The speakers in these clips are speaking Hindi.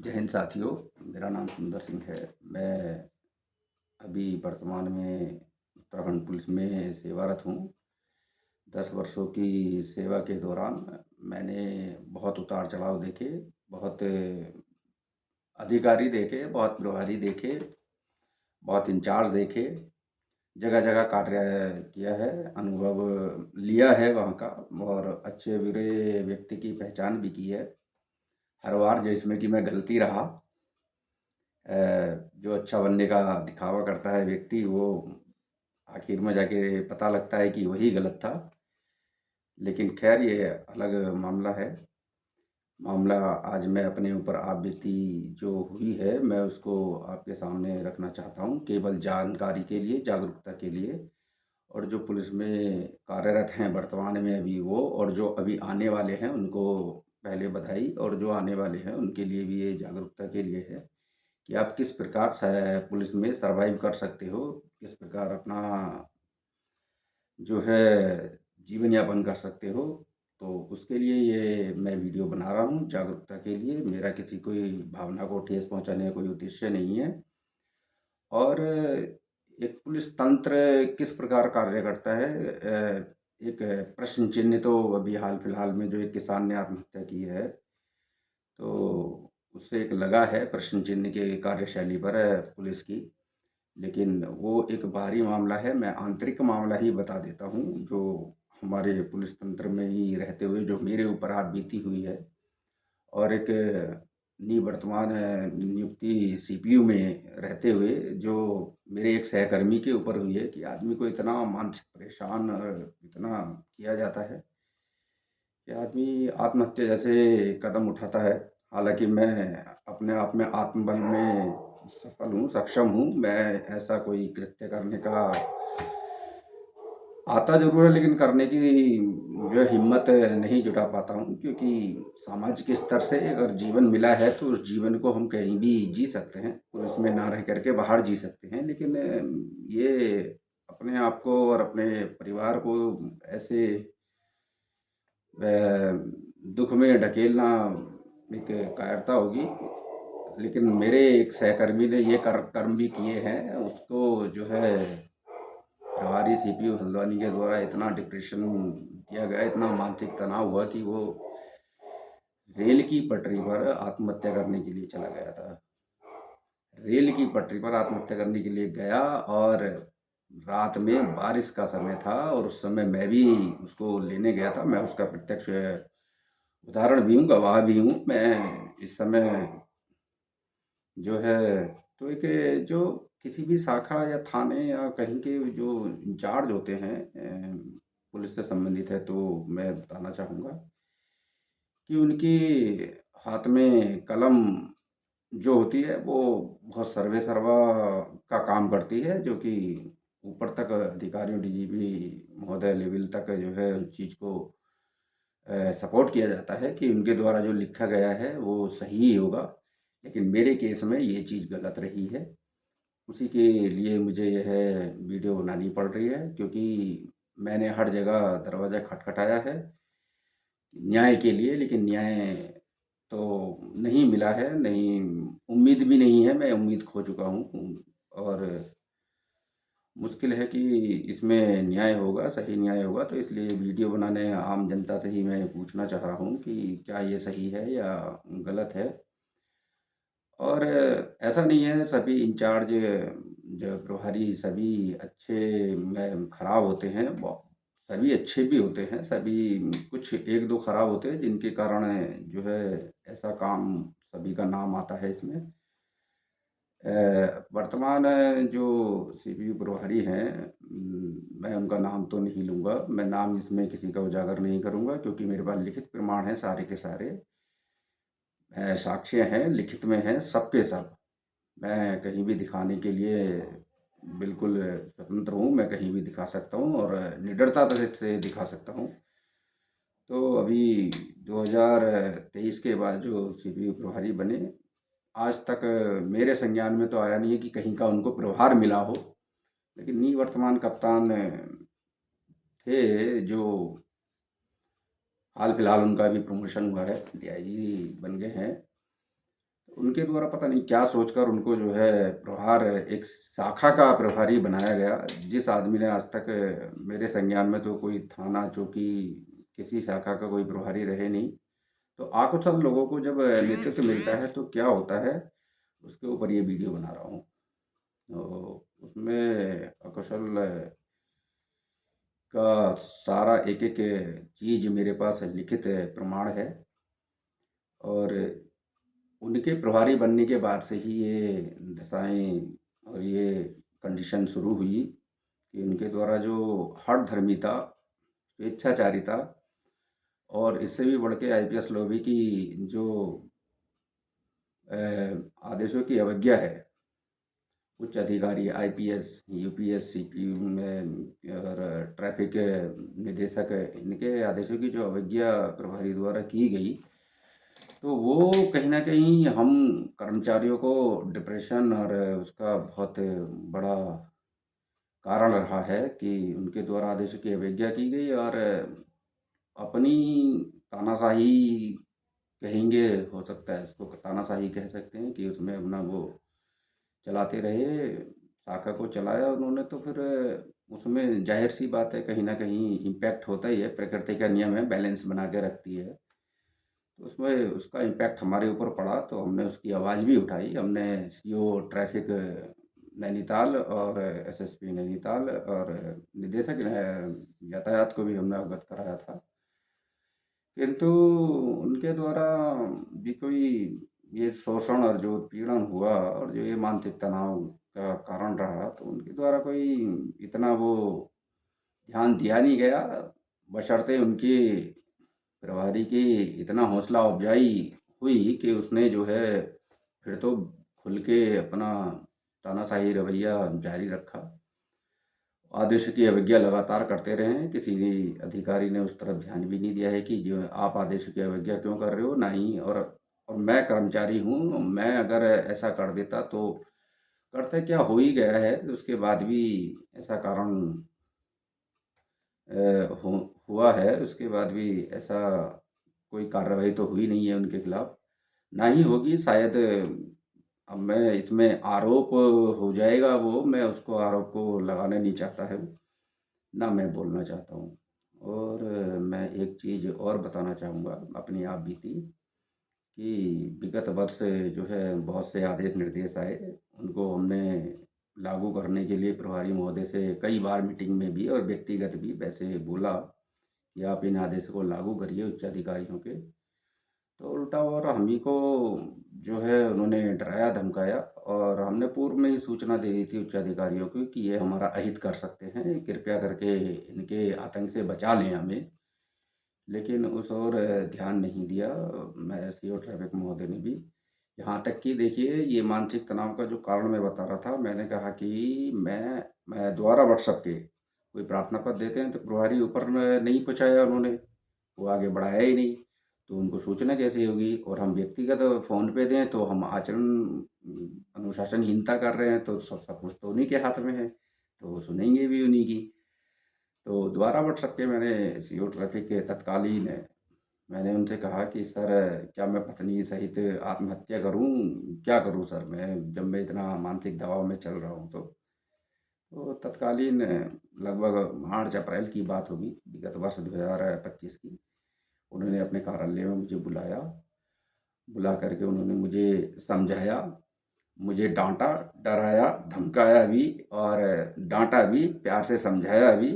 जय हिंद साथियों। मेरा नाम सुंदर सिंह है। मैं अभी वर्तमान में उत्तराखंड पुलिस में सेवारत हूँ। 10 वर्षों की सेवा के दौरान मैंने बहुत उतार चढ़ाव देखे, बहुत अधिकारी देखे, बहुत प्रभारी देखे, बहुत इंचार्ज देखे, जगह जगह कार्य किया है, अनुभव लिया है वहाँ का, और अच्छे बुरे व्यक्ति की पहचान भी की है। हर बार जिसमें कि मैं गलती रहा, जो अच्छा बनने का दिखावा करता है व्यक्ति, वो आखिर में जाके पता लगता है कि वही गलत था। लेकिन खैर ये अलग मामला है। मामला आज मैं अपने ऊपर आप बीती जो हुई है, मैं उसको आपके सामने रखना चाहता हूँ, केवल जानकारी के लिए, जागरूकता के लिए। और जो पुलिस में कार्यरत हैं वर्तमान में अभी वो, और जो अभी आने वाले हैं उनको पहले बधाई, और जो आने वाले हैं उनके लिए भी ये जागरूकता के लिए है कि आप किस प्रकार पुलिस में सरवाइव कर सकते हो, किस प्रकार अपना जो है जीवन यापन कर सकते हो। तो उसके लिए ये मैं वीडियो बना रहा हूँ, जागरूकता के लिए। मेरा किसी कोई भावना को ठेस पहुँचाने का कोई उद्देश्य नहीं है। और एक पुलिस तंत्र किस प्रकार कार्य करता है, एक प्रश्न चिन्ह तो अभी हाल फिलहाल में जो एक किसान ने आत्महत्या की है, तो उससे एक लगा है प्रश्न चिन्ह के कार्यशैली पर पुलिस की। लेकिन वो एक बाहरी मामला है, मैं आंतरिक मामला ही बता देता हूँ, जो हमारे पुलिस तंत्र में ही रहते हुए जो मेरे ऊपर आप बीती हुई है। और एक निवर्तमान नियुक्ति सीपीयू में रहते हुए जो मेरे एक सहकर्मी के ऊपर हुई है, कि आदमी को इतना मानसिक परेशान और इतना किया जाता है कि आदमी आत्महत्या जैसे कदम उठाता है। हालांकि मैं अपने आप में आत्मबल में सफल हूँ, सक्षम हूँ। मैं ऐसा कोई कृत्य करने का आता ज़रूर है, लेकिन करने की जो है हिम्मत नहीं जुटा पाता हूँ, क्योंकि सामाजिक स्तर से अगर जीवन मिला है तो उस जीवन को हम कहीं भी जी सकते हैं, पुलिस में ना रह करके बाहर जी सकते हैं। लेकिन ये अपने आप को और अपने परिवार को ऐसे दुख में ढकेलना एक कायरता होगी। लेकिन मेरे एक सहकर्मी ने ये कर्म भी किए हैं, उसको जो है प्रभारी सीपीयू हल्द्वानी के द्वारा इतना डिप्रेशन दिया गया, इतना मानसिक तनाव हुआ कि वो रेल की पटरी पर आत्महत्या करने के लिए चला गया था। रेल की पटरी पर आत्महत्या करने के लिए गया, और रात में बारिश का समय था, और उस समय मैं भी उसको लेने गया था। मैं उसका प्रत्यक्ष उदाहरण भी हूँ, गवाह भी हूँ। मैं इस समय जो है, तो एक जो किसी भी शाखा या थाने या कहीं के जो इंचार्ज होते हैं, पुलिस से संबंधित है, तो मैं बताना चाहूँगा कि उनकी हाथ में कलम जो होती है वो बहुत सर्वे सर्वा का काम करती है, जो कि ऊपर तक अधिकारियों, डीजीपी महोदय लेवल तक जो है उस चीज़ को सपोर्ट किया जाता है कि उनके द्वारा जो लिखा गया है वो सही ही होगा। लेकिन मेरे केस में ये चीज़ गलत रही है। उसी के लिए मुझे यह वीडियो बनानी पड़ रही है, क्योंकि मैंने हर जगह दरवाज़ा खटखटाया है न्याय के लिए, लेकिन न्याय तो नहीं मिला है, नहीं, उम्मीद भी नहीं है। मैं उम्मीद खो चुका हूँ, और मुश्किल है कि इसमें न्याय होगा, सही न्याय होगा। तो इसलिए वीडियो बनाने आम जनता से ही मैं पूछना चाह रहा हूँ कि क्या ये सही है या गलत है। और ऐसा नहीं है सभी इंचार्ज जो प्रभारी सभी अच्छे में खराब होते हैं, सभी अच्छे भी होते हैं, सभी कुछ एक दो खराब होते हैं जिनके कारण जो है ऐसा काम सभी का नाम आता है इसमें। वर्तमान जो सीपीयू प्रभारी हैं, मैं उनका नाम तो नहीं लूँगा, मैं नाम इसमें किसी का उजागर नहीं करूँगा, क्योंकि मेरे पास लिखित प्रमाण हैं सारे के सारे, साक्ष्य हैं, लिखित में हैं, सब के सब। मैं कहीं भी दिखाने के लिए बिल्कुल स्वतंत्र हूँ, मैं कहीं भी दिखा सकता हूँ, और निडरता से दिखा सकता हूँ। तो अभी 2023 के बाद जो सीपीयू प्रभारी बने, आज तक मेरे संज्ञान में तो आया नहीं है कि कहीं का उनको प्रभार मिला हो। लेकिन निवर्तमान कप्तान थे, जो हाल फिलहाल उनका भी प्रमोशन हुआ है, डीआईजी बन गए हैं। उनके द्वारा पता नहीं क्या सोचकर उनको जो है प्रभार एक शाखा का प्रभारी बनाया गया। जिस आदमी ने आज तक मेरे संज्ञान में तो कोई थाना चौकी किसी शाखा का कोई प्रभारी रहे नहीं। तो आकुशल लोगों को जब नेतृत्व मिलता है तो क्या होता है, उसके ऊपर ये वीडियो बना रहा हूँ। तो उसमें अकुशल का सारा एक-एक चीज़ मेरे पास लिखित प्रमाण है और उनके प्रभारी बनने के बाद से ही ये दशाएँ और ये कंडीशन शुरू हुई कि उनके द्वारा जो हठधर्मिता, स्वेच्छाचारिता और इससे भी बढ़ के आईपीएस लॉबी की जो अ, आदेशों की अवज्ञा है, उच्च अधिकारी आईपीएस, यूपीएस, सीपीयू में और ट्रैफिक निदेशक इनके आदेशों की जो अवज्ञा प्रभारी द्वारा की गई, तो वो कहीं न कहीं हम कर्मचारियों को डिप्रेशन और उसका बहुत बड़ा कारण रहा है कि उनके द्वारा आदेशों की अवज्ञा की गई और अपनी तानाशाही कहेंगे, हो सकता है इसको तानाशाही कह सकते हैं कि उसमें अपना वो चलाते रहे, शाखा को चलाया उन्होंने तो फिर उसमें ज़ाहिर-सी बात है कहीं न कहीं इम्पैक्ट होता ही है, प्रकृति का नियम है, बैलेंस बना के रखती है। तो उसमें उसका इम्पैक्ट हमारे ऊपर पड़ा तो हमने उसकी आवाज़ भी उठाई। हमने सीओ ट्रैफ़िक नैनीताल और एसएसपी नैनीताल और निदेशक यातायात को भी हमने अवगत कराया था। किंतु उनके द्वारा भी कोई ये शोषण और जो उत्पीड़न हुआ और जो ये मानसिक तनाव का कारण रहा, तो उनके द्वारा कोई इतना वो ध्यान दिया नहीं गया, बशर्ते उनकी प्रभारी की इतना हौसला अफ़ज़ाई हुई कि उसने जो है फिर तो खुल के अपना तानाशाही रवैया जारी रखा। आदेश की अवज्ञा लगातार करते रहे हैं, किसी भी अधिकारी ने उस तरफ ध्यान भी नहीं दिया है कि जो आप आदेश की अवज्ञा क्यों कर रहे हो, ना ही और मैं कर्मचारी हूँ, मैं अगर ऐसा कर देता तो करते क्या हो ही गया है, उसके बाद भी ऐसा कारण अ, हु हुआ है, उसके बाद भी ऐसा कोई कार्रवाई तो हुई नहीं है उनके खिलाफ, ना ही होगी शायद। अब मैं इसमें आरोप हो जाएगा वो, मैं उसको आरोप को लगाना नहीं चाहता है, ना मैं बोलना चाहता हूँ। और मैं एक चीज़ और बताना चाहूँगा अपनी आप बीती कि विगत वर्ष जो है बहुत से आदेश निर्देश आए, उनको हमने लागू करने के लिए प्रभारी महोदय से कई बार मीटिंग में भी और व्यक्तिगत भी वैसे बोला कि आप इन आदेशों को लागू करिए उच्च अधिकारियों के। तो उल्टा और हम ही को जो है उन्होंने डराया धमकाया और हमने पूर्व में ही सूचना दे दी थी उच्च अधिकारियों को कि ये हमारा अहित कर सकते हैं, कृपया करके इनके आतंक से बचा लें हमें। लेकिन उस ओर ध्यान नहीं दिया मैं सीओ ट्रैफिक महोदय ने भी। यहाँ तक कि देखिए ये मानसिक तनाव का जो कारण मैं बता रहा था, मैंने कहा कि मैं दोबारा व्हाट्सएप के कोई प्रार्थना पत्र देते हैं तो प्रभारी ऊपर नहीं पहुँचाया उन्होंने, वो आगे बढ़ाया ही नहीं, तो उनको सूचना कैसे होगी? और हम व्यक्तिगत फ़ोन पे दें तो हम आचरण अनुशासनहीनता कर रहे हैं तो सब कुछ तो उन्हीं के हाथ में है, तो वो सुनेंगे भी उन्हीं की। तो दोबारा व्हाट्सएप पे मैंने सीओ ट्रैफिक के तत्कालीन मैंने उनसे कहा कि सर क्या मैं पत्नी सहित आत्महत्या करूँ? क्या करूँ सर मैं जब मैं इतना मानसिक दबाव में चल रहा हूँ तो। तो तत्कालीन लगभग मार्च-अप्रैल की बात होगी, विगत वर्ष 2025 की। उन्होंने अपने कार्यालय में मुझे बुलाया, बुला कर के उन्होंने मुझे समझाया, मुझे डाँटा, डराया, धमकाया भी और डाँटा भी, प्यार से समझाया भी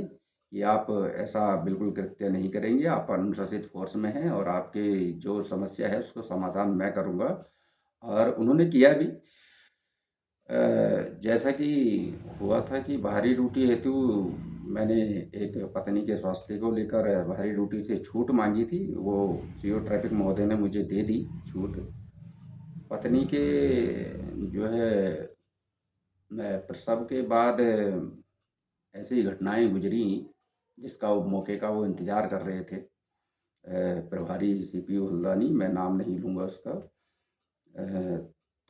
कि आप ऐसा बिल्कुल कृत्य नहीं करेंगे, आप अनुशासित फ़ोर्स में हैं और आपकी जो समस्या है उसको समाधान मैं करूँगा और उन्होंने किया भी। जैसा कि हुआ था कि बाहरी ड्यूटी हेतु मैंने एक पत्नी के स्वास्थ्य को लेकर बाहरी ड्यूटी से छूट माँगी थी, वो सीओ ट्रैफिक महोदय ने मुझे दे दी छूट। पत्नी के जो है प्रसव के बाद ऐसी घटनाएँ गुज़री जिसका वो मौके का वो इंतज़ार कर रहे थे। प्रभारी सीपीओ हल्द्वानी, मैं नाम नहीं लूँगा उसका।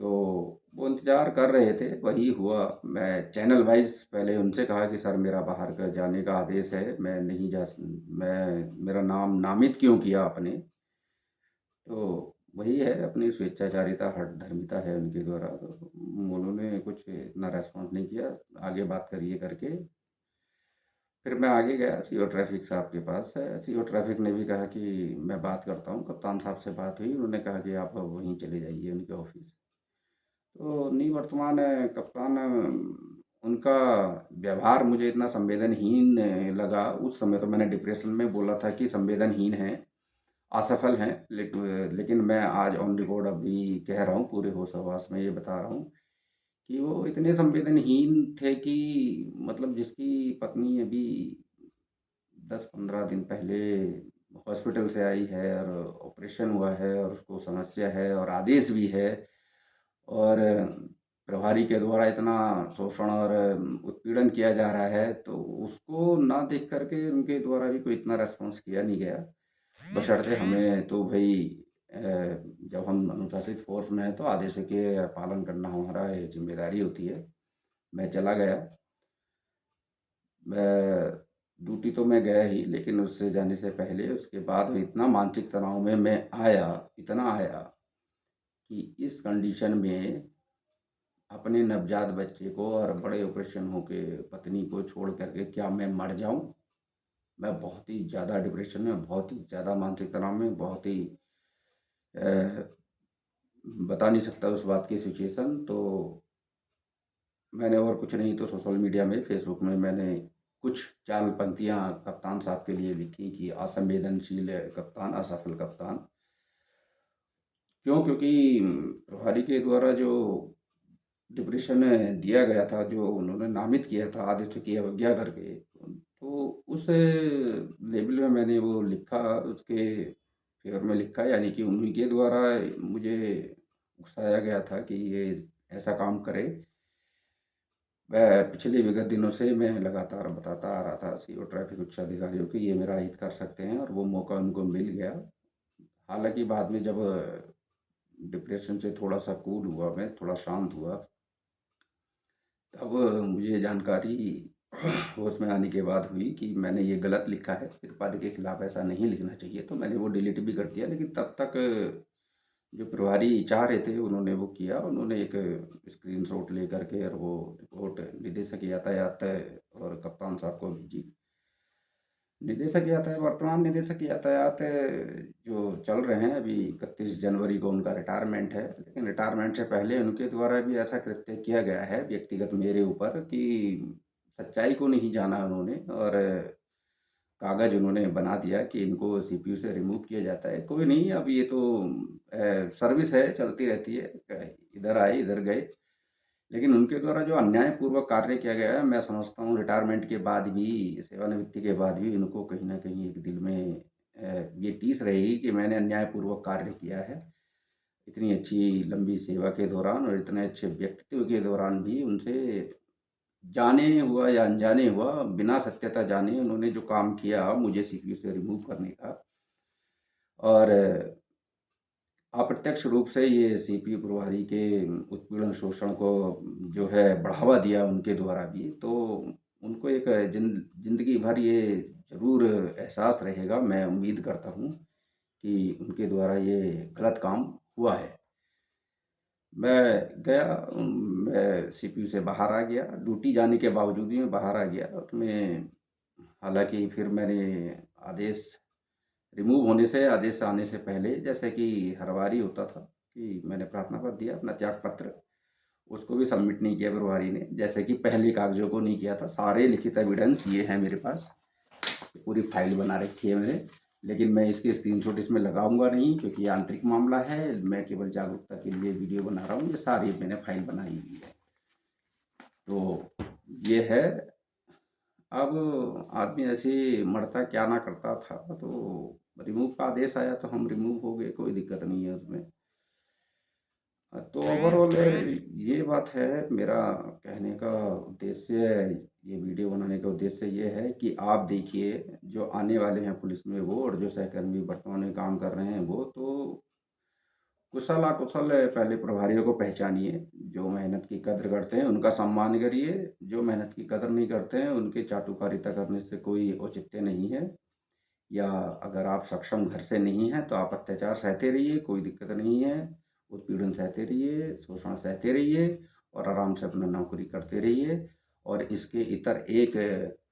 तो वो इंतज़ार कर रहे थे, वही हुआ। मैं चैनल वाइज़ पहले उनसे कहा कि सर मेरा बाहर का जाने का आदेश है, मैं नहीं जा स मैं मेरा नाम नामित क्यों किया आपने? तो वही है, अपनी स्वेच्छाचारिता, हठधर्मिता है उनके द्वारा। तो उन्होंने कुछ इतना रेस्पॉन्स नहीं किया, आगे बात करिए करके। फिर मैं आगे गया सीओ ट्रैफिक साहब के पास। सीओ ट्रैफिक ने भी कहा कि मैं बात करता हूँ, कप्तान साहब से बात हुई, उन्होंने कहा कि आप अब वहीं चले जाइए उनके ऑफिस। तो निवर्तमान कप्तान, उनका व्यवहार मुझे इतना संवेदनहीन लगा। उस समय तो मैंने डिप्रेशन में बोला था कि संवेदनहीन है, असफल हैं, लेकिन मैं आज ऑन रिकॉर्ड अभी कह रहा हूँ, पूरे होश हवास में ये बता रहा हूँ कि वो इतने संवेदनहीन थे कि मतलब जिसकी पत्नी अभी 10-15 दिन पहले हॉस्पिटल से आई है और ऑपरेशन हुआ है और उसको समस्या है और आदेश भी है, और प्रभारी के द्वारा इतना शोषण और उत्पीड़न किया जा रहा है, तो उसको ना देख करके उनके द्वारा भी कोई इतना रेस्पॉन्स किया नहीं गया। बशर्ते हमें तो भाई अ, जब हम अनुशासित फोर्स में हैं तो आदेश के पालन करना हमारा ये जिम्मेदारी होती है। मैं चला गया। ड्यूटी तो मैं गया ही, लेकिन उससे जाने से पहले उसके बाद इतना मानसिक तनाव में मैं आया, इतना आया कि इस कंडीशन में अपने नवजात बच्चे को और बड़े ऑपरेशन होके पत्नी को छोड़ करके क्या मैं मर जाऊं। मैं बहुत ही ज़्यादा डिप्रेशन में, बहुत ही ज़्यादा मानसिक तनाव में, बहुत ही बता नहीं सकता उस बात की सिचुएशन। तो मैंने और कुछ नहीं तो सोशल मीडिया में, फेसबुक में मैंने कुछ 4 पंक्तियाँ कप्तान साहब के लिए लिखी कि असंवेदनशील कप्तान, असफल कप्तान। क्यों? क्योंकि प्रभारी के द्वारा जो डिप्रेशन दिया गया था, जो उन्होंने नामित किया था आदित्य की अवज्ञा करके, तो उस लेवल में मैंने वो लिखा, उसके फेवर में लिखा, यानी कि उन्हीं के द्वारा मुझे उकसाया गया था कि ये ऐसा काम करे। मैं पिछले विगत दिनों से मैं लगातार बताता आ रहा था सीओ ट्रैफिक उच्च अधिकारियों की ये मेरा हित कर सकते हैं, और वो मौका उनको मिल गया। हालांकि बाद में जब डिप्रेशन से थोड़ा सा कूल हुआ, मैं थोड़ा शांत हुआ, तब मुझे जानकारी होश में आने के बाद हुई कि मैंने ये गलत लिखा है, एक पद के खिलाफ ऐसा नहीं लिखना चाहिए। तो मैंने वो डिलीट भी कर दिया, लेकिन तब तक जो प्रभारी चाह रहे थे उन्होंने वो किया। उन्होंने एक स्क्रीनशॉट ले करके और वो रिपोर्ट निदेशक यातायात और कप्तान साहब को भेजी। निदेशक यातायात, वर्तमान निदेशक यातायात जो चल रहे हैं, अभी 31 जनवरी को उनका रिटायरमेंट है, लेकिन रिटायरमेंट से पहले उनके द्वारा भी ऐसा कृत्य किया गया है व्यक्तिगत मेरे ऊपर कि सच्चाई को नहीं जाना उन्होंने, और कागज़ उन्होंने बना दिया कि इनको सीपीयू से रिमूव किया जाता है। कोई नहीं, अब ये तो सर्विस है, चलती रहती है, इधर आए इधर गए। लेकिन उनके द्वारा जो अन्यायपूर्वक कार्य किया गया है, मैं समझता हूँ रिटायरमेंट के बाद भी, सेवानिवृत्ति के बाद भी उनको कहीं न कहीं एक दिल में ये टीस रहेगी कि मैंने अन्यायपूर्वक कार्य किया है। इतनी अच्छी लंबी सेवा के दौरान और इतने अच्छे व्यक्तित्व के दौरान भी उनसे जाने हुआ या अनजाने हुआ, बिना सत्यता जाने उन्होंने जो काम किया मुझे सीपीयू से रिमूव करने का, और अप्रत्यक्ष रूप से ये सीपीयू प्रभारी के उत्पीड़न शोषण को जो है बढ़ावा दिया उनके द्वारा भी। तो उनको एक जिंदगी भर ये जरूर एहसास रहेगा। मैं उम्मीद करता हूँ कि उनके द्वारा ये गलत काम हुआ है। मैं गया, मैं सीपीयू से बाहर आ गया, ड्यूटी जाने के बावजूद भी मैं बाहर आ गया। उसमें हालांकि फिर मैंने आदेश रिमूव होने से, आदेश आने से पहले, जैसे कि हर बार ही होता था कि मैंने प्रार्थना पत्र दिया, अपना त्याग पत्र, उसको भी सबमिट नहीं किया प्रभारी ने, जैसे कि पहले कागजों को नहीं किया था। सारे लिखित एविडेंस ये हैं मेरे पास, पूरी फाइल बना रखी है मैंने। लेकिन मैं इसकी स्क्रीनशॉट इसमें लगाऊंगा नहीं, क्योंकि ये आंतरिक मामला है। मैं केवल जागरूकता के लिए वीडियो बना रहा हूँ, ये सारी मैंने फाइल बनाई हुई है। तो ये है। अब आदमी ऐसे मरता क्या ना करता था, तो रिमूव का आदेश आया तो हम रिमूव हो गए, कोई दिक्कत नहीं है उसमें। तो ओवरऑल ये बात है। मेरा कहने का उद्देश्य, ये वीडियो बनाने का उद्देश्य ये है कि आप देखिए जो आने वाले हैं पुलिस में वो, और जो सहकर्मी वर्तमान में काम कर रहे हैं वो, तो कुशल अकुशल पहले प्रभारियों को पहचानिए। जो मेहनत की कद्र करते हैं उनका सम्मान करिए, जो मेहनत की कद्र नहीं करते हैं उनके चाटुकारिता करने से कोई औचित्य नहीं है। या अगर आप सक्षम घर से नहीं हैं तो आप अत्याचार सहते रहिए, कोई दिक्कत नहीं है। उत्पीड़न सहते रहिए, शोषण सहते रहिए और आराम से अपना नौकरी करते रहिए। और इसके इतर एक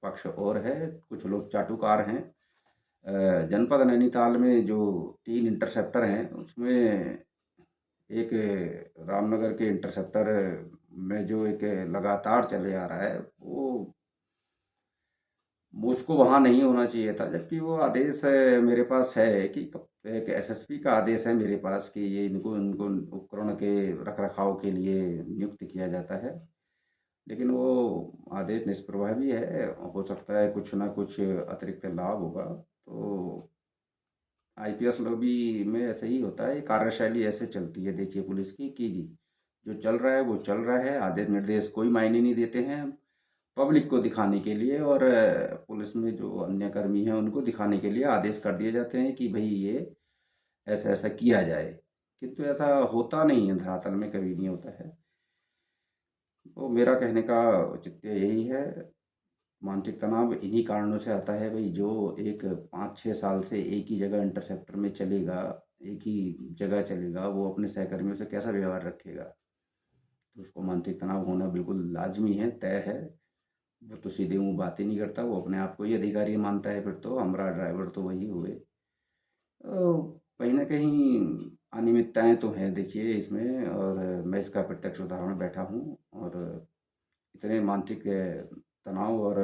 पक्ष और है, कुछ लोग चाटुकार हैं। जनपद नैनीताल में जो 3 इंटरसेप्टर हैं, उसमें एक रामनगर के इंटरसेप्टर में जो एक लगातार चले आ रहा है, वो उसको वहाँ नहीं होना चाहिए था, जबकि वो आदेश मेरे पास है कि एक एसएसपी का आदेश है मेरे पास कि ये इनको इनको उपकरण के रखरखाव के लिए नियुक्त किया जाता है। लेकिन वो आदेश निष्प्रभावी है, हो सकता है कुछ ना कुछ अतिरिक्त लाभ होगा। तो आईपीएस लॉबी में ऐसे ही होता है, कार्यशैली ऐसे चलती है देखिए पुलिस की कि जी, जो चल रहा है वो चल रहा है, आदेश निर्देश कोई मायने नहीं देते हैं पब्लिक को दिखाने के लिए। और पुलिस में जो अन्य कर्मी हैं उनको दिखाने के लिए आदेश कर दिए जाते हैं कि भाई ये ऐसा ऐसा किया जाए, किंतु ऐसा होता नहीं है, धरातल में कभी नहीं होता है। तो मेरा कहने का औचित्य यही है, मानसिक तनाव इन्हीं कारणों से आता है भाई। जो एक 5-6 साल से एक ही जगह इंटरसेप्टर में चलेगा, एक ही जगह चलेगा, वो अपने सहकर्मियों से कैसा व्यवहार रखेगा? तो उसको मानसिक तनाव होना बिल्कुल लाजमी है, तय है। वो तो सीधे मुँह बात ही नहीं करता, वो अपने आप को ही अधिकारी मानता है, फिर तो हमारा ड्राइवर तो वही हुए। तो कहीं न कहीं अनियमितताएँ तो हैं देखिए इसमें, और मैं इसका प्रत्यक्ष उदाहरण बैठा हूँ। और इतने मानसिक तनाव और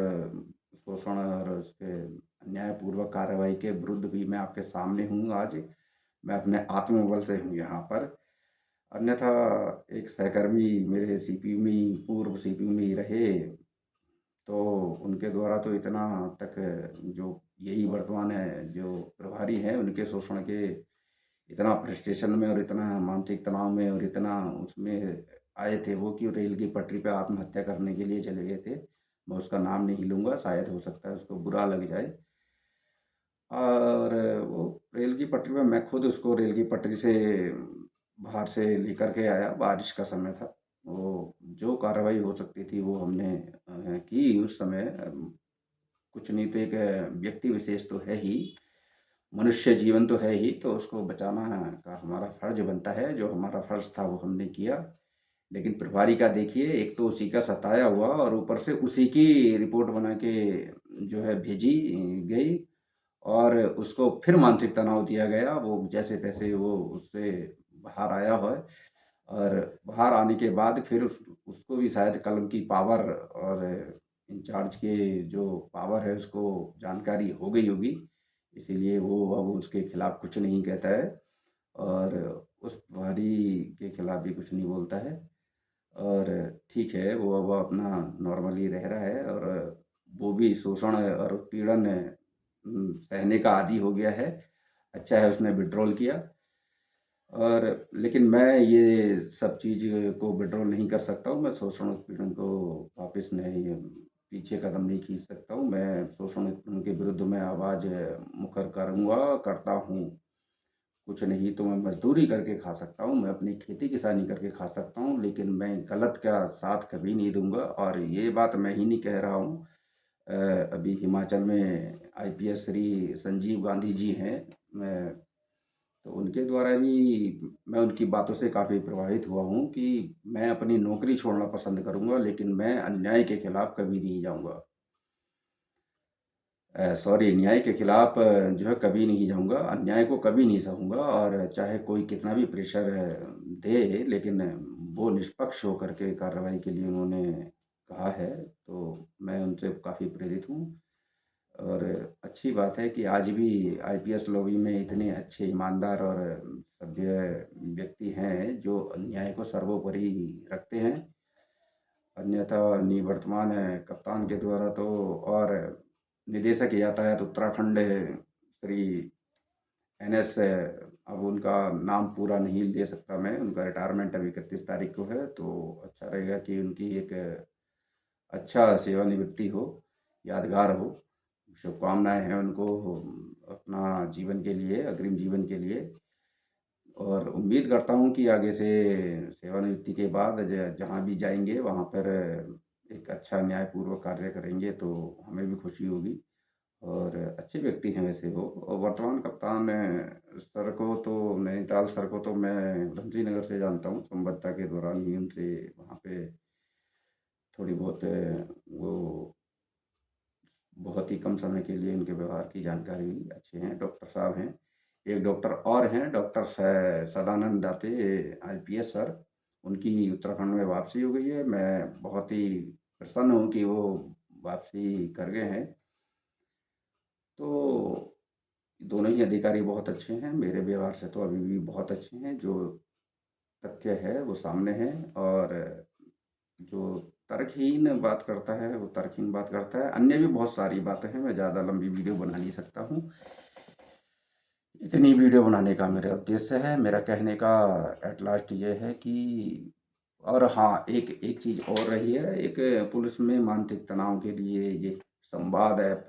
शोषण और उसके अन्यायपूर्वक कार्रवाई के विरुद्ध भी मैं आपके सामने हूँ आज। मैं अपने आत्मबल से हूँ यहाँ पर। अन्यथा एक सहकर्मी मेरे सीपीयू में ही, पूर्व सीपीयू में ही रहे, तो उनके द्वारा तो इतना तक, जो यही वर्तमान है जो प्रभारी हैं, उनके शोषण के इतना फ्रस्ट्रेशन में और इतना मानसिक तनाव में और इतना उसमें आए थे वो कि रेल की पटरी पे आत्महत्या करने के लिए चले गए थे। मैं उसका नाम नहीं लूँगा, शायद हो सकता है उसको बुरा लग जाए। और वो रेल की पटरी पे, मैं खुद उसको रेल की पटरी से बाहर से लेकर के आया, बारिश का समय था। वो जो कार्रवाई हो सकती थी वो हमने की उस समय। कुछ नहीं तो एक व्यक्ति विशेष तो है ही, मनुष्य जीवन तो है ही, तो उसको बचाना का हमारा फर्ज बनता है। जो हमारा फर्ज था वो हमने किया। लेकिन प्रभारी का देखिए, एक तो उसी का सताया हुआ और ऊपर से उसी की रिपोर्ट बना के जो है भेजी गई, और उसको फिर मानसिक तनाव दिया गया। वो जैसे तैसे वो उससे बाहर आया है, और बाहर आने के बाद फिर उसको भी शायद कलम की पावर और इंचार्ज के जो पावर है उसको जानकारी हो गई होगी, इसीलिए वो अब उसके खिलाफ कुछ नहीं कहता है, और उस प्रभारी के खिलाफ भी कुछ नहीं बोलता है। और ठीक है, वो अब अपना नॉर्मली रह रहा है, और वो भी शोषण और उत्पीड़न सहने का आदी हो गया है। अच्छा है उसने विड्रॉल किया। और लेकिन मैं ये सब चीज़ को विड्रॉल नहीं कर सकता हूँ। मैं शोषण उत्पीड़न को वापस नहीं, पीछे कदम नहीं खींच सकता हूँ। मैं शोषण उत्पीड़न के विरुद्ध में आवाज़ मुखर करूँगा, करता हूँ। कुछ नहीं तो मैं मज़दूरी करके खा सकता हूँ, मैं अपनी खेती-किसानी करके खा सकता हूँ, लेकिन मैं गलत का साथ कभी नहीं दूँगा। और ये बात मैं ही नहीं कह रहा हूँ। अ, अभी हिमाचल में आईपीएस श्री संजीव गांधी जी हैं, मैं तो उनके द्वारा भी मैं उनकी बातों से काफ़ी प्रभावित हुआ हूँ कि मैं अपनी नौकरी छोड़ना पसंद करूँगा, लेकिन मैं अन्याय के खिलाफ कभी नहीं जाऊँगा। सॉरी, न्याय के खिलाफ जो है कभी नहीं जाऊँगा, अन्याय को कभी नहीं सहूँगा। और चाहे कोई कितना भी प्रेशर दे, लेकिन वो निष्पक्ष होकर के कार्रवाई के लिए उन्होंने कहा है, तो मैं उनसे काफ़ी प्रेरित हूँ। और अच्छी बात है कि आज भी आईपीएस लॉबी में इतने अच्छे, ईमानदार और सभ्य व्यक्ति हैं जो न्याय को सर्वोपरि रखते हैं। अन्यथा निवर्तमान कप्तान के द्वारा तो, और निदेशक यातायात उत्तराखंड श्री एनएस, अब उनका नाम पूरा नहीं ले सकता मैं, उनका रिटायरमेंट अभी 31 तारीख को है, तो अच्छा रहेगा कि उनकी एक अच्छा सेवानिवृत्ति हो, यादगार हो। शुभकामनाएँ हैं उनको अपना जीवन के लिए, अग्रिम जीवन के लिए। और उम्मीद करता हूँ कि आगे से सेवानिवृत्ति के बाद जहाँ भी जाएँगे वहाँ पर एक अच्छा न्यायपूर्वक कार्य करेंगे, तो हमें भी खुशी होगी। और अच्छे व्यक्ति हैं वैसे वो। और वर्तमान कप्तान सर को तो नैनीताल सर को तो मैं उधमसिंह नगर से जानता हूँ, संबद्धा के दौरान ही उनसे वहाँ पे थोड़ी बहुत वो बहुत ही कम समय के लिए उनके व्यवहार की जानकारी हुई। अच्छे हैं, डॉक्टर साहब हैं। एक डॉक्टर और हैं, डॉक्टर सदानंद दाते, आईपीएस सर। उनकी उत्तराखंड में वापसी हो गई है। मैं बहुत ही प्रसन्न हूँ कि वो वापसी कर गए हैं। तो दोनों ही अधिकारी बहुत अच्छे हैं, मेरे व्यवहार से तो अभी भी बहुत अच्छे हैं। जो तथ्य है वो सामने है, और जो तर्कहीन बात करता है वो तर्कहीन बात करता है। अन्य भी बहुत सारी बातें हैं, मैं ज़्यादा लंबी वीडियो बना नहीं सकता हूँ। इतनी वीडियो बनाने का मेरा उद्देश्य है। मेरा कहने का एट लास्ट ये है कि, और हाँ, एक एक चीज़ और रही है। एक पुलिस में मानसिक तनाव के लिए ये संवाद ऐप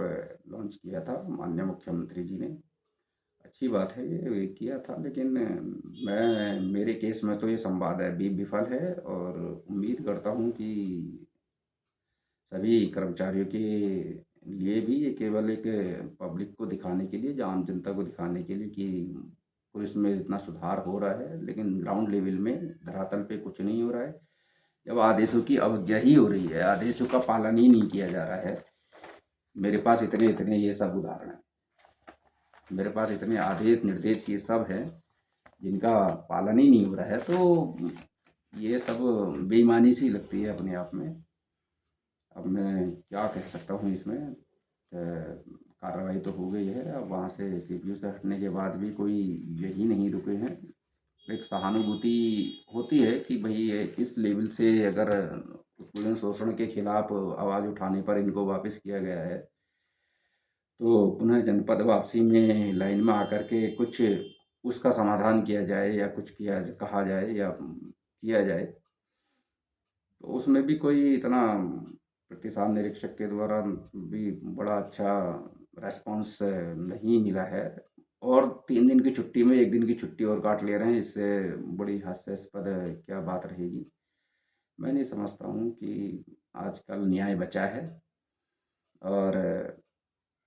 लॉन्च किया था माननीय मुख्यमंत्री जी ने। अच्छी बात है, ये किया था, लेकिन मैं मेरे केस में तो ये संवाद ऐप भी विफल है। और उम्मीद करता हूँ कि सभी कर्मचारियों के लिए भी ये केवल एक पब्लिक को दिखाने के लिए, आम जनता को दिखाने के लिए कि पुलिस में इतना सुधार हो रहा है, लेकिन ग्राउंड लेवल में धरातल पे कुछ नहीं हो रहा है। जब आदेशों की अवज्ञा ही हो रही है, आदेशों का पालन ही नहीं किया जा रहा है। मेरे पास इतने इतने ये सब उदाहरण हैं। मेरे पास इतने आदेश निर्देश ये सब हैं जिनका पालन ही नहीं हो रहा है। तो ये सब बेईमानी सी लगती है अपने आप में। अब मैं क्या कह सकता हूँ इसमें। कार्रवाई तो हो गई है। अब वहाँ से सीपीयू से हटने के बाद भी कोई यही नहीं रुके हैं। एक सहानुभूति होती है कि भाई इस लेवल से अगर उत्पीड़न शोषण के खिलाफ आवाज़ उठाने पर इनको वापस किया गया है, तो पुनः जनपद वापसी में लाइन में आकर के कुछ उसका समाधान किया जाए, या कुछ किया कहा जाए, या किया जाए। तो उसमें भी कोई इतना प्रतिसाद निरीक्षक के द्वारा भी बड़ा अच्छा रेस्पॉन्स नहीं मिला है। और 3 दिन की छुट्टी में 1 दिन की छुट्टी और काट ले रहे हैं। इससे बड़ी हास्यास्पद क्या बात रहेगी। मैं नहीं समझता हूँ कि आजकल न्याय बचा है। और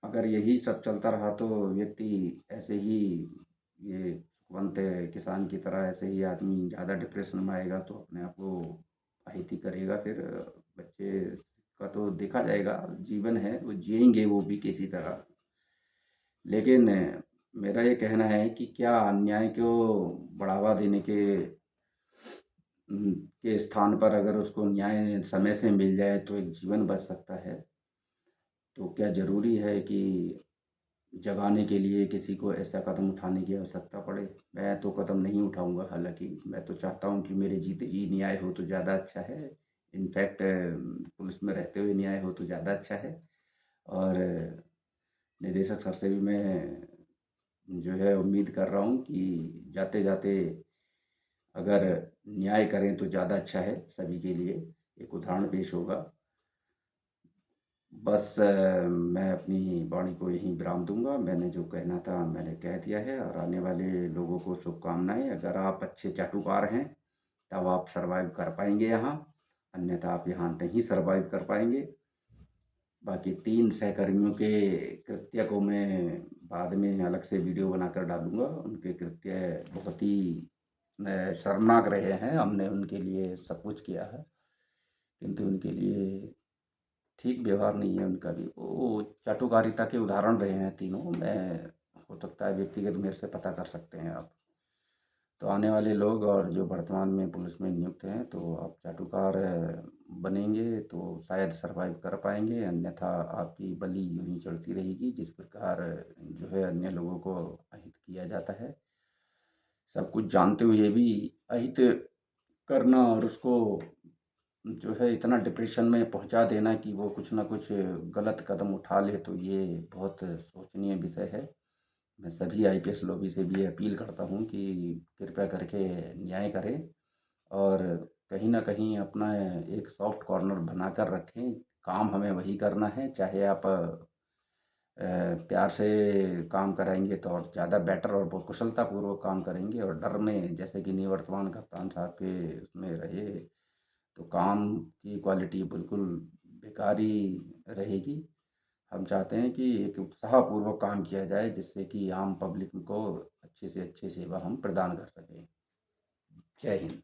अगर यही सब चलता रहा तो व्यक्ति ऐसे ही, ये सुखवंत किसान की तरह ऐसे ही आदमी ज़्यादा डिप्रेशन में आएगा, तो अपने आप को अहिति करेगा। फिर बच्चे का तो देखा जाएगा, जीवन है वो जिएंगे वो भी किसी तरह। लेकिन मेरा ये कहना है कि क्या अन्याय को बढ़ावा देने के स्थान पर अगर उसको न्याय समय से मिल जाए तो एक जीवन बच सकता है। तो क्या ज़रूरी है कि जगाने के लिए किसी को ऐसा कदम उठाने की आवश्यकता पड़े? मैं तो कदम नहीं उठाऊँगा। हालाँकि मैं तो चाहता हूँ कि मेरे जीते जी न्याय हो तो ज़्यादा अच्छा है। इनफैक्ट पुलिस में रहते हुए न्याय हो तो ज़्यादा अच्छा है। और निदेशक सर से भी मैं जो है उम्मीद कर रहा हूँ कि जाते-जाते अगर न्याय करें तो ज़्यादा अच्छा है, सभी के लिए एक उदाहरण पेश होगा। बस मैं अपनी वाणी को यहीं विराम दूँगा। मैंने जो कहना था मैंने कह दिया है, और आने वाले लोगों को शुभकामनाएँ। अगर आप अच्छे चाटुकार हैं, तब आप सर्वाइव कर पाएँगे यहाँ, अन्यथा आप यहाँ नहीं सर्वाइव कर पाएँगे। बाकी 3 सहकर्मियों के कृत्य को मैं बाद में अलग से वीडियो बनाकर डालूँगा। उनके कृत्य बहुत ही शर्मनाक रहे हैं। हमने उनके लिए सब कुछ किया है, किंतु उनके लिए ठीक व्यवहार नहीं है उनका भी। वो चाटुकारिता के उदाहरण रहे हैं तीनों। मैं, हो सकता है व्यक्तिगत मेरे से पता कर सकते हैं आप। तो आने वाले लोग और जो वर्तमान में पुलिस में नियुक्त हैं, तो आप चाटुकार बनेंगे तो शायद सर्वाइव कर पाएंगे, अन्यथा आपकी बलि यूं ही चढ़ती रहेगी। जिस प्रकार जो है अन्य लोगों को अहित किया जाता है, सब कुछ जानते हुए भी अहित करना, और उसको जो है इतना डिप्रेशन में पहुंचा देना कि वो कुछ ना कुछ गलत कदम उठा ले, तो ये बहुत सोचनीय विषय है। मैं सभी आईपीएस लॉबी से भी अपील करता हूँ कि कृपया करके न्याय करें, और कहीं न कहीं अपना एक सॉफ्ट कॉर्नर बनाकर रखें। काम हमें वही करना है, चाहे आप प्यार से काम कराएँगे तो और ज़्यादा बेटर और वो कुशलतापूर्वक काम करेंगे। और डर में, जैसे कि निवर्तमान कप्तान साहब के उसमें रहे, तो काम की क्वालिटी बिल्कुल बेकार ही रहेगी। हम चाहते हैं कि एक उत्साहपूर्वक काम किया जाए, जिससे कि आम पब्लिक को अच्छे से अच्छी सेवा हम प्रदान कर सकें। जय हिंद।